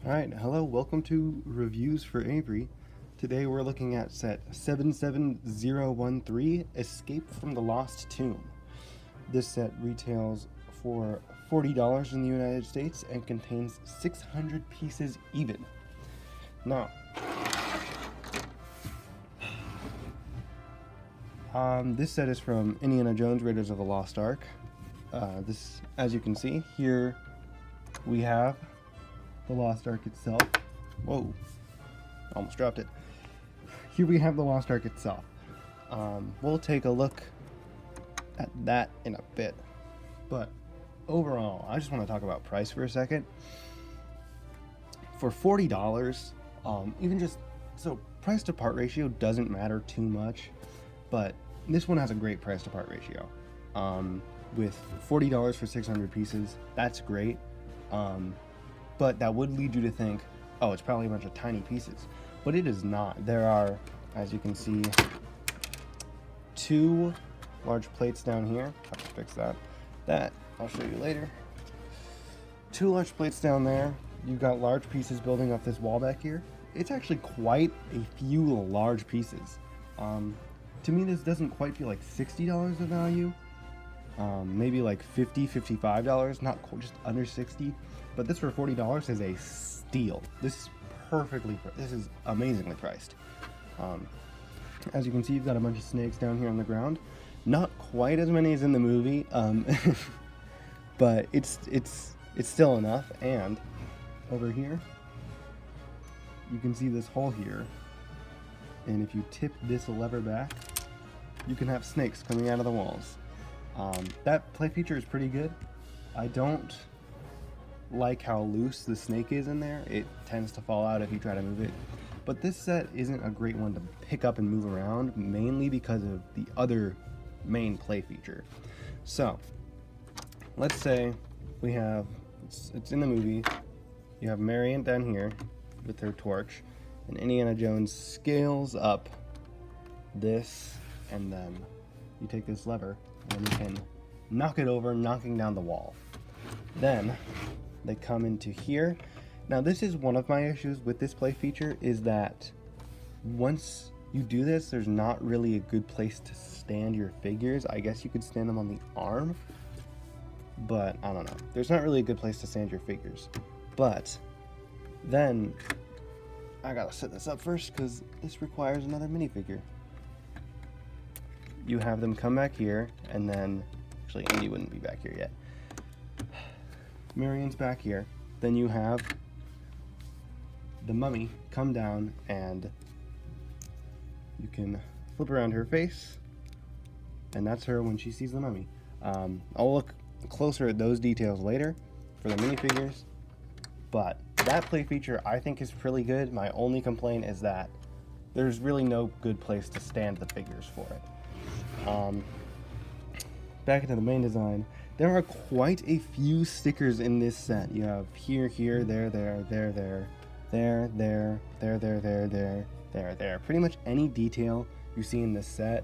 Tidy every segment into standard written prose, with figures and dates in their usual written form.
Alright, hello, welcome to Reviews for Avery. Today we're looking at set 77013, Escape from the Lost Tomb. This set retails for $40 in the United States and contains 600 pieces even. Now, this set is from Indiana Jones Raiders of the Lost Ark. As you can see, here we have the Lost Ark itself. Whoa, almost dropped it. Here we have the Lost Ark itself. We'll take a look at that in a bit. But overall, I just want to talk about price for a second. For $40, even just so, price to part ratio doesn't matter too much, but this one has a great price to part ratio. With $40 for 600 pieces, that's great. But that would lead you to think, oh, it's probably a bunch of tiny pieces. But it is not. There are, as you can see, two large plates down here. I have to fix that. That, I'll show you later. Two large plates down there. You've got large pieces building up this wall back here. It's actually quite a few large pieces. To me, this doesn't quite feel like $60 of value. Maybe like $50, $55, not just under 60. But this for $40 is a steal. This is amazingly priced. As you can see, you've got a bunch of snakes down here on the ground. Not quite as many as in the movie, but it's still enough. And over here, you can see this hole here. And if you tip this lever back, you can have snakes coming out of the walls. That play feature is pretty good. I don't like how loose the snake is in there. It tends to fall out if you try to move it. But this set isn't a great one to pick up and move around, mainly because of the other main play feature. So, let's say we have, it's in the movie, you have Marion down here with her torch, and Indiana Jones scales up this, and then you take this lever, and you can knock it over, knocking down the wall. Then they come into here. Now this is one of my issues with this play feature, is that once you do this, there's not really a good place to stand your figures. I guess you could stand them on the arm, but I don't know. There's not really a good place to stand your figures. But then I gotta set this up first because this requires another minifigure. You have them come back here, and then actually Andy wouldn't be back here yet. Marion's back here. Then you have the mummy come down, and you can flip around her face, and that's her when she sees the mummy. I'll look closer at those details later for the minifigures, but that play feature I think is pretty good. My only complaint is that there's really no good place to stand the figures for it. Back into the main design, there are quite a few stickers in this set. You have here, there, there. Pretty much any detail you see in this set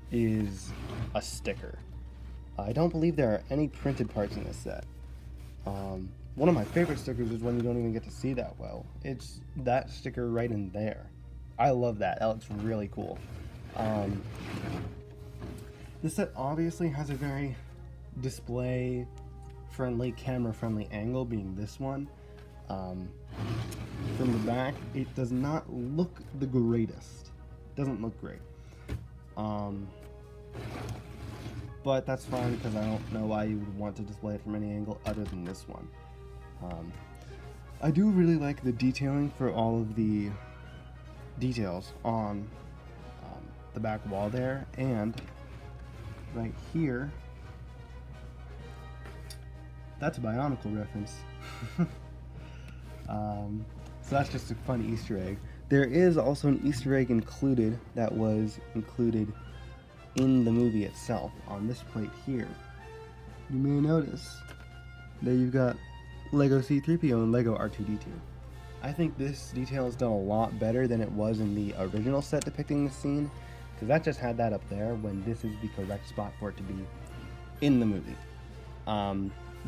is a sticker. I don't believe there are any printed parts in this set. One of my favorite stickers is one you don't even get to see that well. It's that sticker right in there. I love that. That looks really cool. This set obviously has a very display friendly, camera friendly angle, being this one. From the back, it does not look the greatest. It doesn't look great. But that's fine because I don't know why you would want to display it from any angle other than this one. I do really like the detailing for all of the details on the back wall there, and right here, that's a Bionicle reference. So that's just a fun Easter egg. There is also an Easter egg included that was included in the movie itself on this plate here. You may notice that you've got Lego C-3PO and Lego R2-D2. I think this detail is done a lot better than it was in the original set depicting the scene, because that just had that up there when this is the correct spot for it to be in the movie.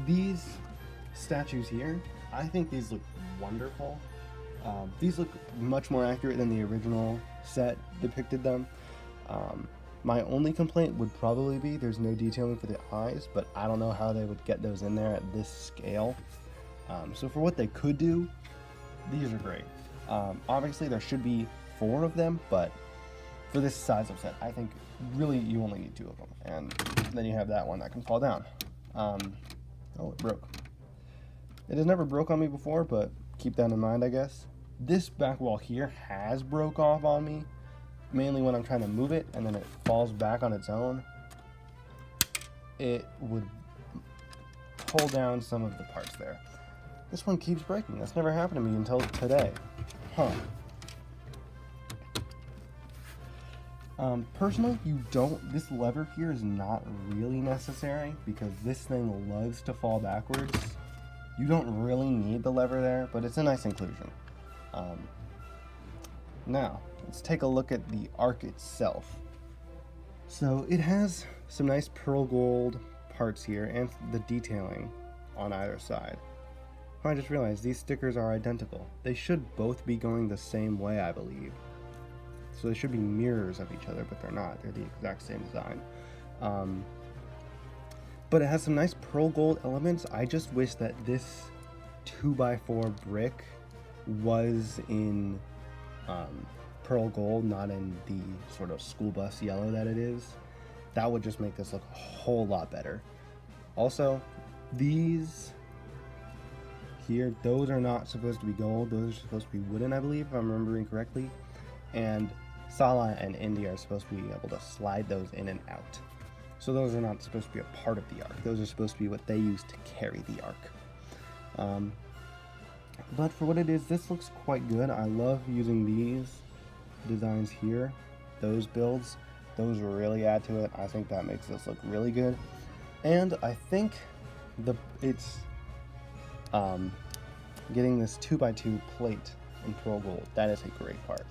These statues here I think these look wonderful. These look much more accurate than the original set depicted them. My only complaint would probably be there's no detailing for the eyes, but I don't know how they would get those in there at this scale. So for what they could do, these are great. Obviously there should be 4 of them, but for this size of set, I think really you only need 2 of them. And then you have that one that can fall down. Oh, it broke. It has never broke on me before, but keep that in mind, I guess. This back wall here has broke off on me, mainly when I'm trying to move it and then it falls back on its own. It would pull down some of the parts there. This one keeps breaking. That's never happened to me until today. Huh. Personally, this lever here is not really necessary because this thing loves to fall backwards. You don't really need the lever there, but it's a nice inclusion. Now, let's take a look at the arc itself. So it has some nice pearl gold parts here and the detailing on either side. I just realized these stickers are identical. They should both be going the same way, I believe. So they should be mirrors of each other, but they're not. They're the exact same design. But it has some nice pearl gold elements. I just wish that this 2x4 brick was in pearl gold, not in the sort of school bus yellow that it is. That would just make this look a whole lot better. Also, these here, those are not supposed to be gold. Those are supposed to be wooden, I believe, if I'm remembering correctly. And Sala and Indy are supposed to be able to slide those in and out. So those are not supposed to be a part of the arc. Those are supposed to be what they use to carry the arc. But for what it is, this looks quite good. I love using these designs here. Those builds, those really add to it. I think that makes this look really good. And I think it's getting this 2x2 plate in pearl gold. That is a great part.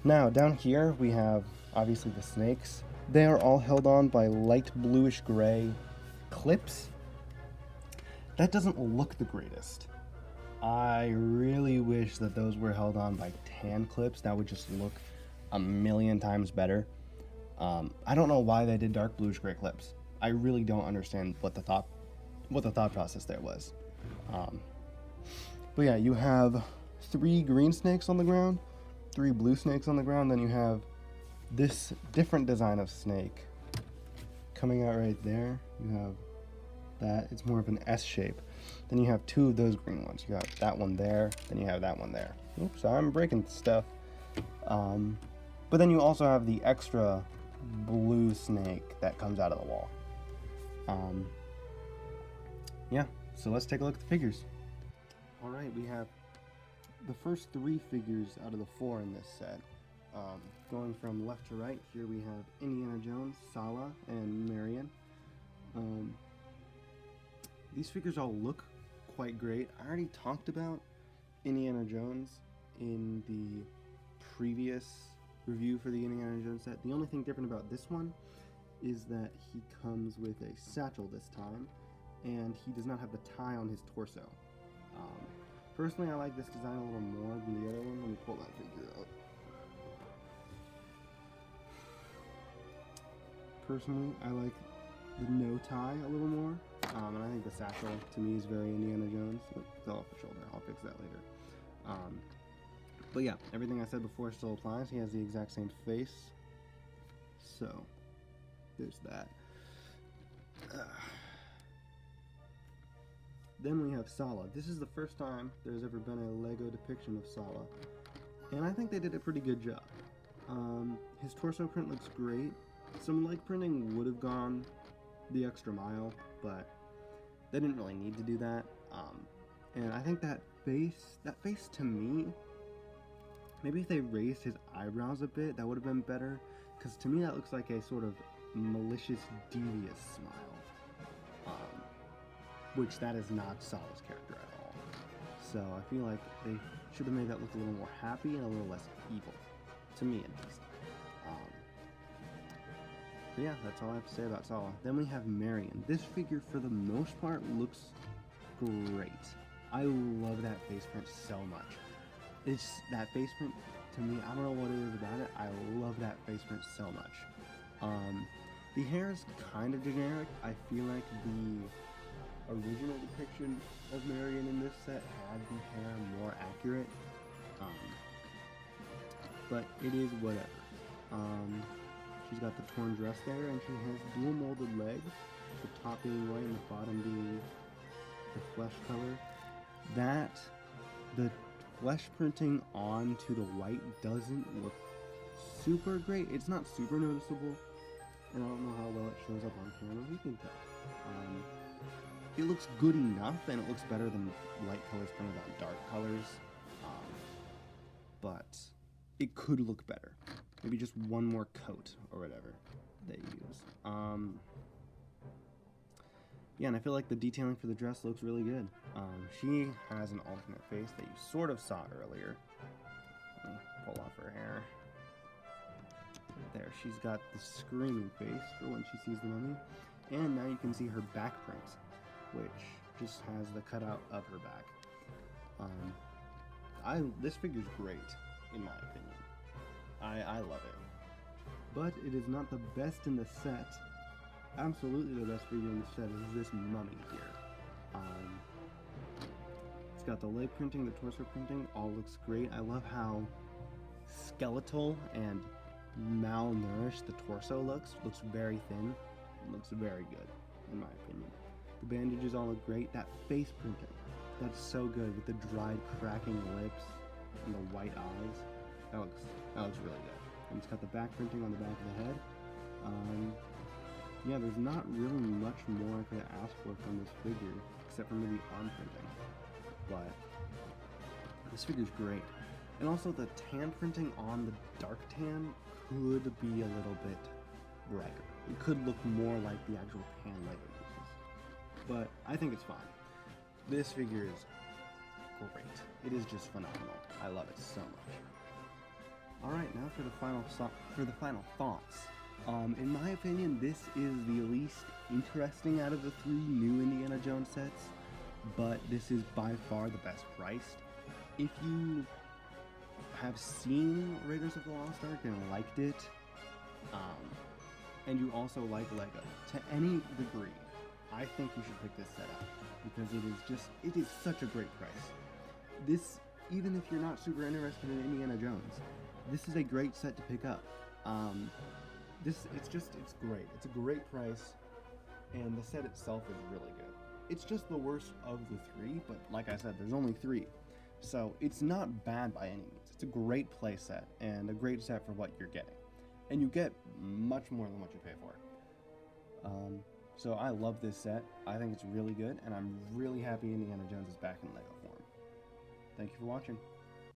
Now, down here we have, obviously, the snakes. They are all held on by light bluish gray clips. That doesn't look the greatest. I really wish that those were held on by tan clips. That would just look a million times better. I don't know why they did dark bluish gray clips. I really don't understand what the thought process there was. But yeah, you have 3 green snakes on the ground, 3 blue snakes on the ground, then you have this different design of snake coming out right there. You have that, it's more of an S shape. Then you have 2 of those green ones. You got that one there, then you have that one there. Oops, I'm breaking stuff. But then you also have the extra blue snake that comes out of the wall. Yeah, so let's take a look at the figures. Alright, we have the first 3 figures out of the 4 in this set. Going from left to right, here we have Indiana Jones, Sala, and Marion. These figures all look quite great. I already talked about Indiana Jones in the previous review for the Indiana Jones set. The only thing different about this one is that he comes with a satchel this time, and he does not have the tie on his torso. Personally, I like this design a little more than the other one. Let me pull that figure out. Personally, I like the no tie a little more, and I think the satchel to me is very Indiana Jones. It fell off the shoulder. I'll fix that later. But yeah, everything I said before still applies. He has the exact same face, so there's that. Then we have Sala. This is the first time there's ever been a Lego depiction of Sala, and I think they did a pretty good job. His torso print looks great. Some leg printing would have gone the extra mile, but they didn't really need to do that. And I think that face to me, maybe if they raised his eyebrows a bit, that would have been better, because to me that looks like a sort of malicious, devious smile. Which that is not Sala's character at all. So I feel like they should have made that look a little more happy and a little less evil, to me at least. But yeah, that's all I have to say about Sala. Then we have Marion. This figure, for the most part, looks great. I love that face print so much. It's that face print to me. I don't know what it is about it. I love that face print so much. The hair is kind of generic. I feel like the original depiction of Marion in this set had the hair more accurate. But it is whatever. She's got the torn dress there, and she has dual molded legs, the top being white and the bottom being the flesh color. The flesh printing onto the white doesn't look super great. It's not super noticeable, and I don't know how well it shows up on camera. You can tell. It looks good enough, and it looks better than light colors printed on dark colors. But it could look better. Maybe just one more coat or whatever they use. Yeah, and I feel like the detailing for the dress looks really good. She has an alternate face that you sort of saw earlier. Let me pull off her hair. There, she's got the screaming face for when she sees the mummy. And now you can see her back print, which just has the cutout of her back. This figure's great, in my opinion. I love it. But it is not the best in the set. Absolutely the best figure in the set is this mummy here. It's got the leg printing, the torso printing, all looks great. I love how skeletal and malnourished the torso looks. Looks very thin. It looks very good, in my opinion. The bandages all look great. That face printing, that's so good with the dried, cracking lips and the white eyes. That looks really good. And it's got the back printing on the back of the head. Yeah, there's not really much more I could ask for from this figure, except for maybe arm printing. But this figure's great. And also the tan printing on the dark tan could be a little bit brighter. It could look more like the actual tan Lego uses. But I think it's fine. This figure is great. It is just phenomenal. I love it so much. Alright, now for the final thoughts. In my opinion, this is the least interesting out of the 3 new Indiana Jones sets, but this is by far the best priced. If you have seen Raiders of the Lost Ark and liked it, and you also like Lego to any degree, I think you should pick this set up, because it is such a great price. This, even if you're not super interested in Indiana Jones, this is a great set to pick up. It's great. It's a great price, and the set itself is really good. It's just the worst of the 3, but like I said, there's only 3. So it's not bad by any means. It's a great play set, and a great set for what you're getting. And you get much more than what you pay for. So I love this set. I think it's really good, and I'm really happy Indiana Jones is back in Lego form. Thank you for watching.